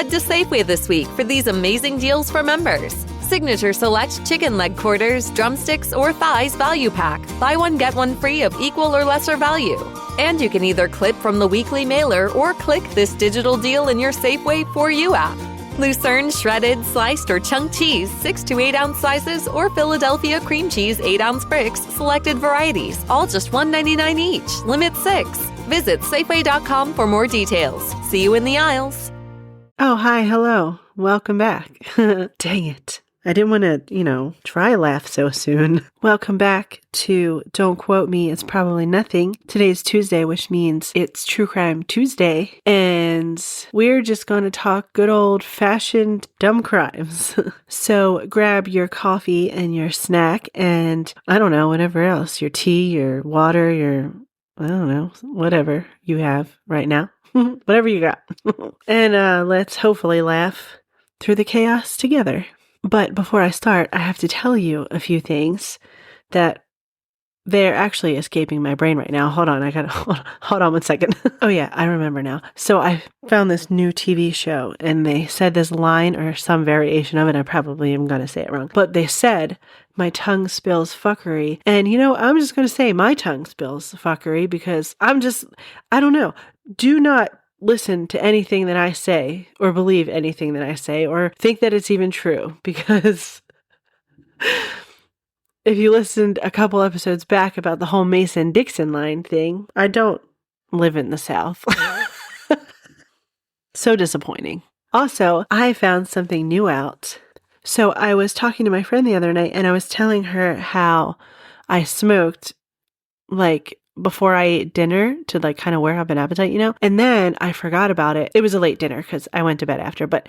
Head to Safeway this week for these amazing deals for members. Signature Select chicken leg quarters, drumsticks, or thighs value pack. Buy one, get one free of equal or lesser value. And you can either clip from the weekly mailer or click this digital deal in your Safeway For You app. Lucerne shredded, sliced, or chunk cheese, 6 to 8 ounce sizes, or Philadelphia cream cheese, 8 ounce bricks, selected varieties, all just $1.99 each. Limit 6. Visit Safeway.com for more details. See you in the aisles. Oh, hi, hello. Welcome back. Dang it. I didn't want to, try laugh so soon. Welcome back to Don't Quote Me, It's Probably Nothing. Today's Tuesday, which means it's True Crime Tuesday. And we're just going to talk good old-fashioned dumb crimes. So grab your coffee and your snack and, I don't know, whatever else. Your tea, your water, I don't know, whatever you have right now. Whatever you got. And let's hopefully laugh through the chaos together. But before I start, I have to tell you a few things that they're actually escaping my brain right now. Hold on, I gotta hold on 1 second. Oh yeah, I remember now. So I found this new TV show and they said this line or some variation of it. I probably am gonna say it wrong. But they said, my tongue spills fuckery. And I'm just gonna say my tongue spills fuckery because I don't know. Do not listen to anything that I say or believe anything that I say or think that it's even true, because if you listened a couple episodes back about the whole Mason-Dixon line thing, I don't live in the South. So disappointing. Also, I found something new out. So I was talking to my friend the other night and I was telling her how I smoked before I ate dinner to kind of wear up an appetite, and then I forgot about it. It was a late dinner because I went to bed after, but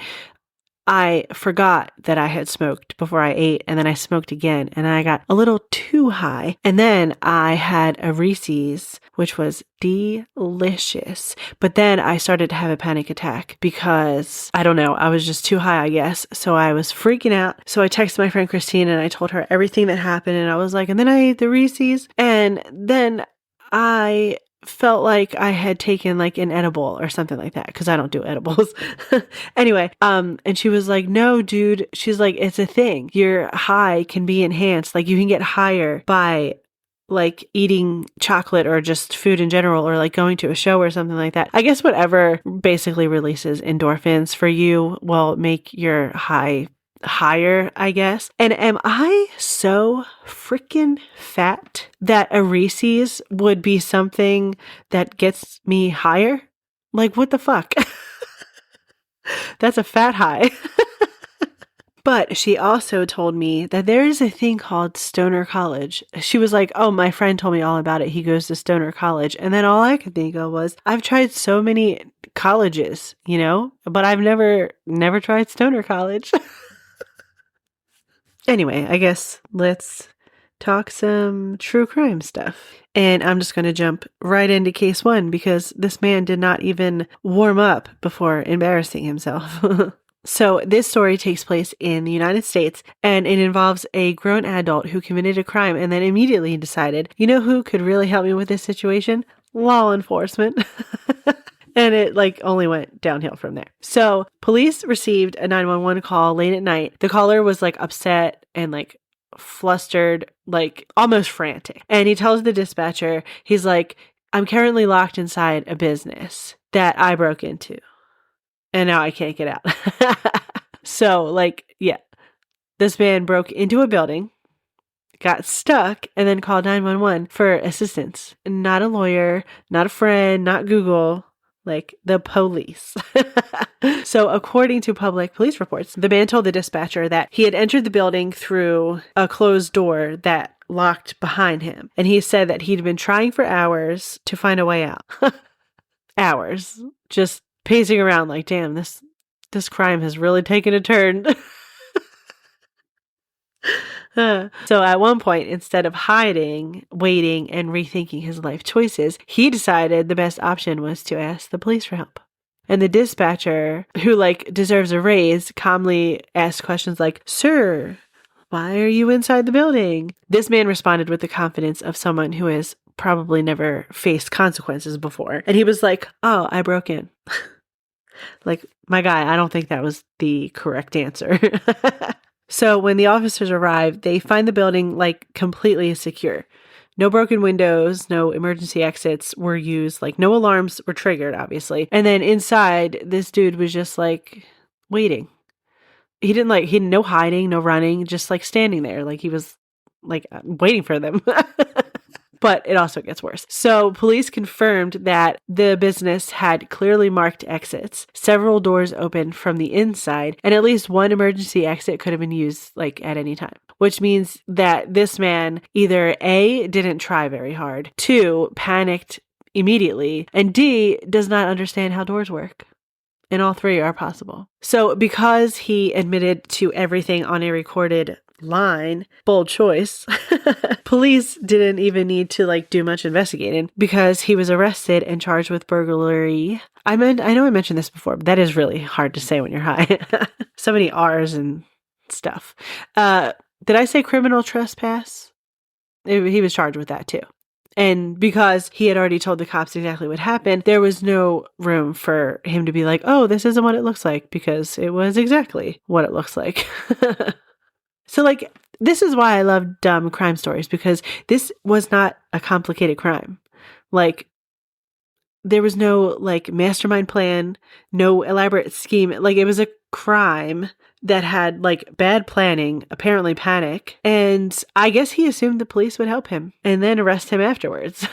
I forgot that I had smoked before I ate, and then I smoked again, and I got a little too high, and then I had a Reese's, which was delicious, but then I started to have a panic attack because, I don't know, I was just too high, I guess, so I was freaking out, so I texted my friend Christine, and I told her everything that happened, and I was like, and then I ate the Reese's, and then I felt like I had taken an edible or something like that because I don't do edibles. Anyway, and she was like, no, dude. She's like, it's a thing. Your high can be enhanced. You can get higher by eating chocolate or just food in general or going to a show or something like that. I guess whatever basically releases endorphins for you will make your high higher, I guess. And am I so freaking fat that a Reese's would be something that gets me higher? What the fuck? That's a fat high. But she also told me that there is a thing called Stoner College. She was like, oh, my friend told me all about it. He goes to Stoner College. And then all I could think of was, I've tried so many colleges, but I've never tried Stoner College. Anyway, I guess let's talk some true crime stuff. And I'm just going to jump right into case 1 because this man did not even warm up before embarrassing himself. So this story takes place in the United States and it involves a grown adult who committed a crime and then immediately decided, who could really help me with this situation? Law enforcement. And it only went downhill from there. So police received a 911 call late at night. The caller was upset and flustered, almost frantic. And he tells the dispatcher, he's like, I'm currently locked inside a business that I broke into. And now I can't get out. So yeah, this man broke into a building, got stuck, and then called 911 for assistance. Not a lawyer, not a friend, not Google. The police. So according to public police reports, the man told the dispatcher that he had entered the building through a closed door that locked behind him. And he said that he'd been trying for hours to find a way out. Hours. Just pacing around damn, this crime has really taken a turn. So at one point, instead of hiding, waiting, and rethinking his life choices, he decided the best option was to ask the police for help. And the dispatcher, who deserves a raise, calmly asked questions like, sir, why are you inside the building? This man responded with the confidence of someone who has probably never faced consequences before. And he was like, oh, I broke in. My guy, I don't think that was the correct answer. So when the officers arrive, they find the building like completely secure. No broken windows, no emergency exits were used, like no alarms were triggered, obviously. And then inside, this dude was just like waiting. He didn't no hiding, no running, just like standing there. Like he was like waiting for them. But it also gets worse. So police confirmed that the business had clearly marked exits, several doors open from the inside, and at least one emergency exit could have been used like at any time. Which means that this man either A, didn't try very hard, 2, panicked immediately, and D, does not understand how doors work. And all three are possible. So because he admitted to everything on a recorded line, bold choice, police didn't even need to like do much investigating because he was arrested and charged with burglary. I know I mentioned this before, but that is really hard to say when you're high. So many R's and stuff. Did I say criminal trespass? He was charged with that too. And because he had already told the cops exactly what happened, there was no room for him to be like, oh, this isn't what it looks like, because it was exactly what it looks like. So, like, this is why I love dumb crime stories, because this was not a complicated crime. Like, there was no, like, mastermind plan, no elaborate scheme. Like, it was a crime that had, like, bad planning, apparently panic. And I guess he assumed the police would help him and then arrest him afterwards.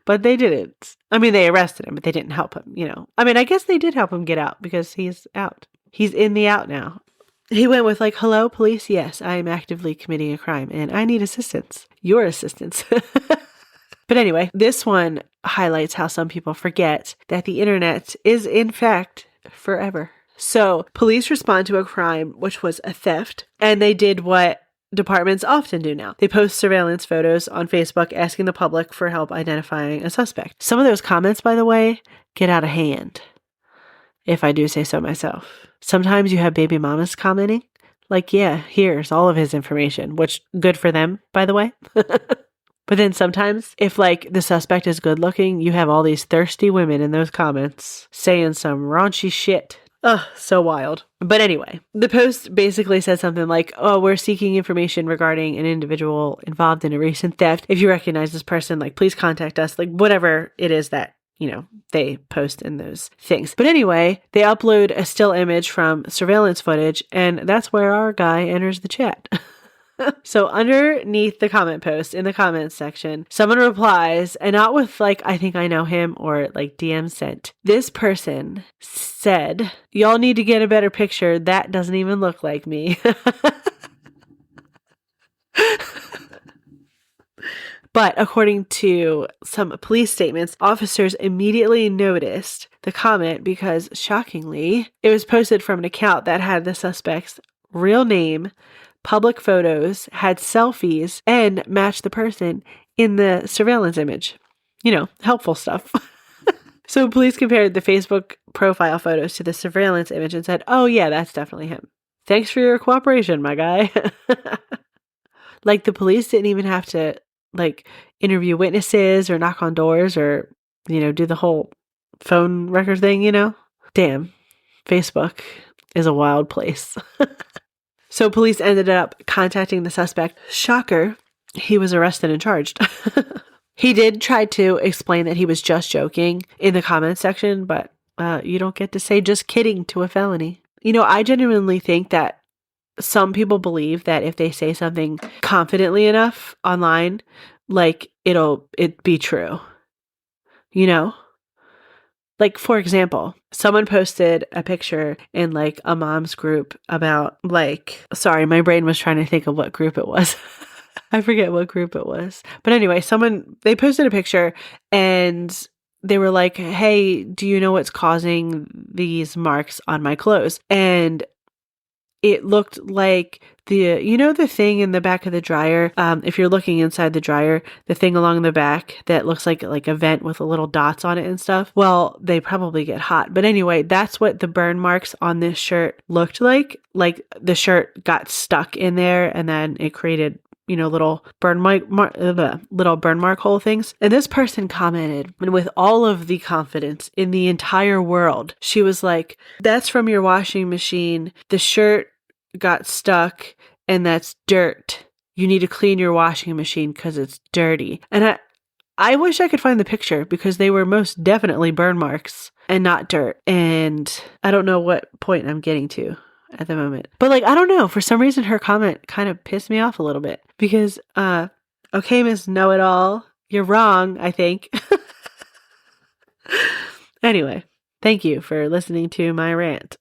But they didn't. I mean, they arrested him, but they didn't help him, you know. I mean, I guess they did help him get out because he's out. He's in the out now. He went with like, hello, police. Yes, I am actively committing a crime and I need assistance. Your assistance. But anyway, this one highlights how some people forget that the internet is in fact forever. So police respond to a crime, which was a theft, and they did what departments often do now. They post surveillance photos on Facebook asking the public for help identifying a suspect. Some of those comments, by the way, get out of hand, if I do say so myself. Sometimes you have baby mamas commenting, like, yeah, here's all of his information, which good for them, by the way. But then sometimes, if like the suspect is good looking, you have all these thirsty women in those comments saying some raunchy shit. Ugh, so wild. But anyway, the post basically said something like, oh, we're seeking information regarding an individual involved in a recent theft. If you recognize this person, like, please contact us, like whatever it is that, you know, they post in those things. But anyway, they upload a still image from surveillance footage, and that's where our guy enters the chat. So underneath the comment post in the comments section, someone replies, and not with like, I think I know him or like DM sent. This person said, y'all need to get a better picture. That doesn't even look like me. But according to some police statements, officers immediately noticed the comment because, shockingly, it was posted from an account that had the suspect's real name, public photos, had selfies, and matched the person in the surveillance image. You know, helpful stuff. So police compared the Facebook profile photos to the surveillance image and said, oh yeah, that's definitely him. Thanks for your cooperation, my guy. Like, the police didn't even have to like interview witnesses or knock on doors or, you know, do the whole phone record thing, you know? Damn, Facebook is a wild place. So police ended up contacting the suspect. Shocker, he was arrested and charged. He did try to explain that he was just joking in the comments section, but you don't get to say just kidding to a felony. You know, I genuinely think that some people believe that if they say something confidently enough online, like it'd be true. You know? Like, for example, someone posted a picture in like a mom's group about like, sorry, my brain was trying to think of what group it was. I forget what group it was. But anyway, they posted a picture and they were like, hey, do you know what's causing these marks on my clothes? And it looked like the thing in the back of the dryer, if you're looking inside the dryer, the thing along the back that looks like a vent with the little dots on it and stuff. Well, they probably get hot. But anyway, that's what the burn marks on this shirt looked like. Like the shirt got stuck in there and then it created little little burn mark hole things. And this person commented, and with all of the confidence in the entire world, she was like, "That's from your washing machine. The shirt got stuck, and that's dirt. You need to clean your washing machine because it's dirty." And I wish I could find the picture because they were most definitely burn marks and not dirt. And I don't know what point I'm getting to at the moment. But like, I don't know. For some reason, her comment kind of pissed me off a little bit because, okay, Miss Know-It-All, you're wrong, I think. Anyway, thank you for listening to my rant.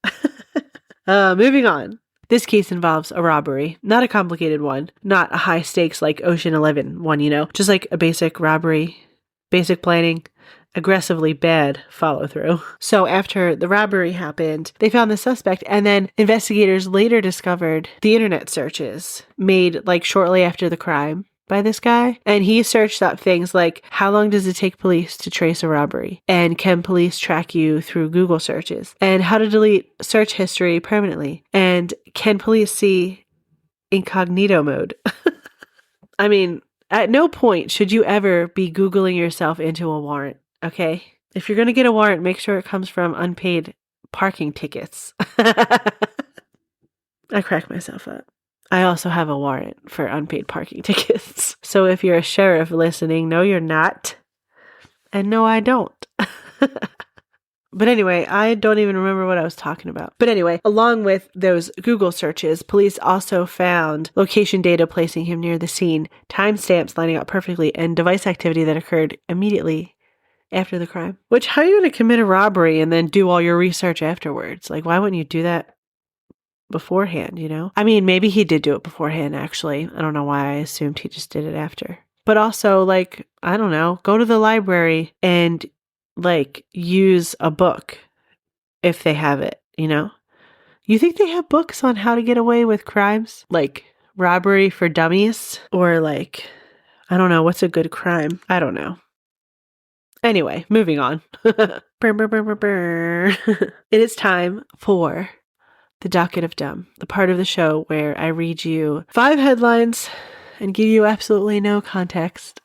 Moving on. This case involves a robbery, not a complicated one, not a high stakes like Ocean 11 one, just like a basic robbery, basic planning, aggressively bad follow through. So after the robbery happened, they found the suspect, and then investigators later discovered the internet searches made like shortly after the crime by this guy. And he searched up things like, how long does it take police to trace a robbery? And can police track you through Google searches? And how to delete search history permanently? And can police see incognito mode? I mean, at no point should you ever be Googling yourself into a warrant, okay? If you're going to get a warrant, make sure it comes from unpaid parking tickets. I crack myself up. I also have a warrant for unpaid parking tickets. So if you're a sheriff listening, no, you're not. And no, I don't. But anyway, I don't even remember what I was talking about. But anyway, along with those Google searches, police also found location data placing him near the scene, timestamps lining up perfectly, and device activity that occurred immediately after the crime. Which, how are you going to commit a robbery and then do all your research afterwards? Like, why wouldn't you do that beforehand, I mean, maybe he did do it beforehand, actually. I don't know why I assumed he just did it after. But also, like, I don't know, go to the library and, like, use a book if they have it, You think they have books on how to get away with crimes? Like, robbery for dummies? Or, like, I don't know, what's a good crime? I don't know. Anyway, moving on. It is time for the Docket of Dumb, the part of the show where I read you 5 headlines and give you absolutely no context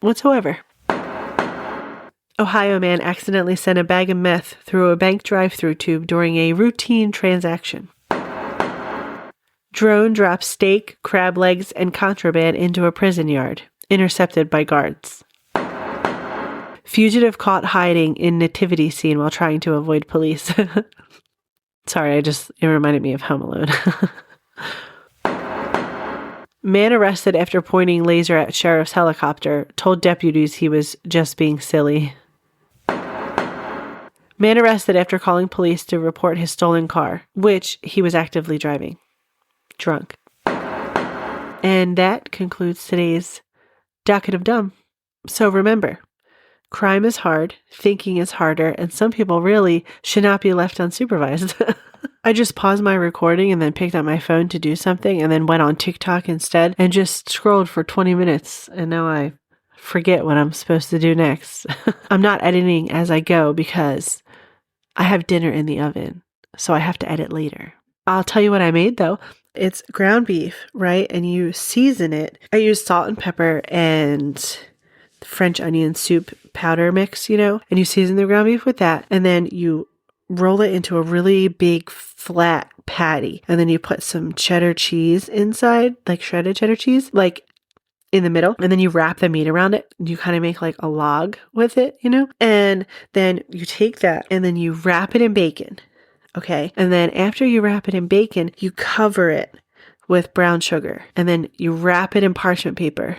whatsoever. Ohio man accidentally sent a bag of meth through a bank drive-thru tube during a routine transaction. Drone drops steak, crab legs, and contraband into a prison yard. Intercepted by guards. Fugitive caught hiding in nativity scene while trying to avoid police. Sorry, it reminded me of Home Alone. Man arrested after pointing laser at sheriff's helicopter told deputies he was just being silly. Man arrested after calling police to report his stolen car, which he was actively driving. Drunk. And that concludes today's Docket of Dumb. So remember, crime is hard, thinking is harder, and some people really should not be left unsupervised. I just paused my recording and then picked up my phone to do something and then went on TikTok instead and just scrolled for 20 minutes. And now I forget what I'm supposed to do next. I'm not editing as I go because I have dinner in the oven, so I have to edit later. I'll tell you what I made though. It's ground beef, right? And you season it. I use salt and pepper and French onion soup powder mix, and you season the ground beef with that. And then you roll it into a really big flat patty. And then you put some cheddar cheese inside, like shredded cheddar cheese, like in the middle. And then you wrap the meat around it. You kind of make like a log with it, And then you take that and then you wrap it in bacon. Okay. And then after you wrap it in bacon, you cover it with brown sugar. And then you wrap it in parchment paper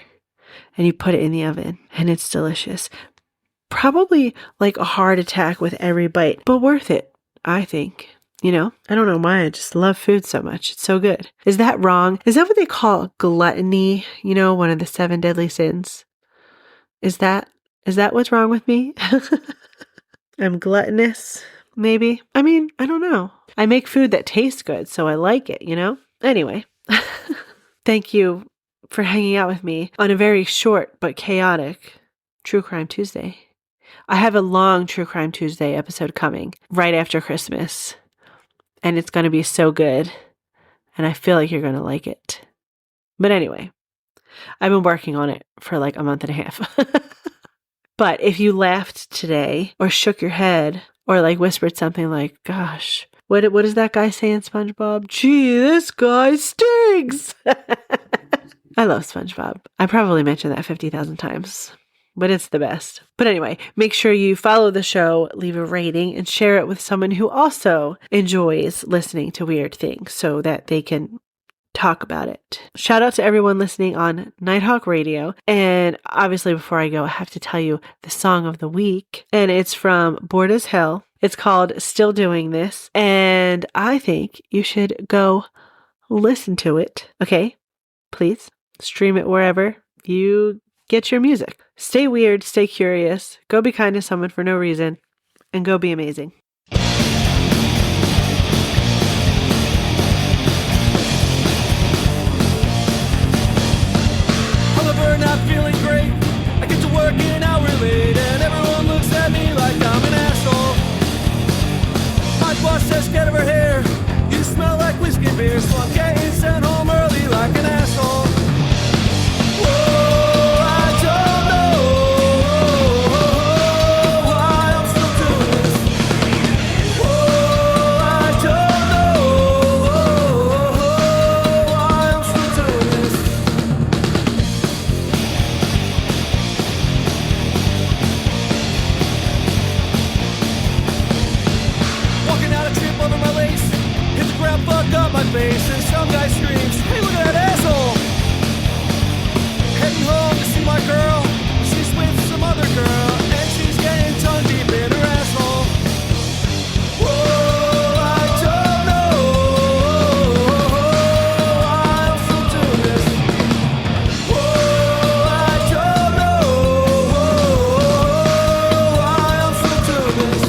and you put it in the oven. And it's delicious. Probably like a heart attack with every bite, but worth it, I think. I don't know why I just love food so much. It's so good. Is that wrong? Is that what they call gluttony? One of the 7 deadly sins? Is that what's wrong with me? I'm gluttonous, maybe. I mean, I don't know. I make food that tastes good, so I like it, Anyway, thank you for hanging out with me on a very short but chaotic True Crime Tuesday. I have a long True Crime Tuesday episode coming right after Christmas, and it's going to be so good, and I feel like you're going to like it. But anyway, I've been working on it for like a month and a half. But if you laughed today or shook your head or like whispered something like, gosh, what does that guy say in SpongeBob? Gee, this guy stinks. I love SpongeBob. I probably mentioned that 50,000 times, but it's the best. But anyway, make sure you follow the show, leave a rating, and share it with someone who also enjoys listening to weird things so that they can talk about it. Shout out to everyone listening on Nighthawk Radio. And obviously, before I go, I have to tell you the song of the week. And it's from Bored as Hell. It's called Still Doing This. And I think you should go listen to it. Okay? Please stream it wherever you get your music. Stay weird, stay curious, go be kind to someone for no reason, and go be amazing. Not feeling great. I get to work an hour late, and everyone looks at me like I'm an asshole. My boss says, get over here. You smell like whiskey and beer, so I'm getting sent home early like an asshole. Whoa, I don't know why I'm still doing this. Whoa, I don't know why I'm still doing this. Over my lace, hit the ground, fuck up my face, and some guy screams, hey, look at that asshole! Heading home to see my girl, she's with some other girl, and she's getting tongue deep in her asshole. Whoa, I don't know why I'm still doing this. Whoa, I don't know why I'm still doing this.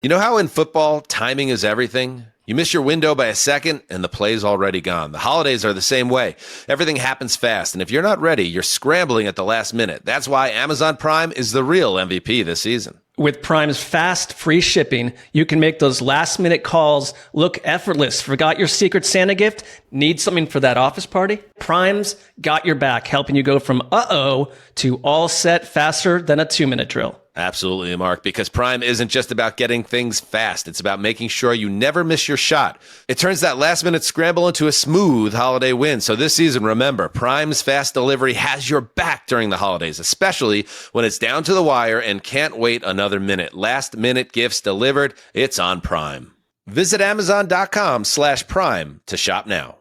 You know how in football, timing is everything? You miss your window by a second, and the play's already gone. The holidays are the same way. Everything happens fast, and if you're not ready, you're scrambling at the last minute. That's why Amazon Prime is the real MVP this season. With Prime's fast, free shipping, you can make those last-minute calls look effortless. Forgot your Secret Santa gift? Need something for that office party? Prime's got your back, helping you go from uh-oh to all set faster than a 2-minute drill. Absolutely, Mark, because Prime isn't just about getting things fast. It's about making sure you never miss your shot. It turns that last-minute scramble into a smooth holiday win. So this season, remember, Prime's fast delivery has your back during the holidays, especially when it's down to the wire and can't wait another minute. Last-minute gifts delivered. It's on Prime. Visit Amazon.com/Prime to shop now.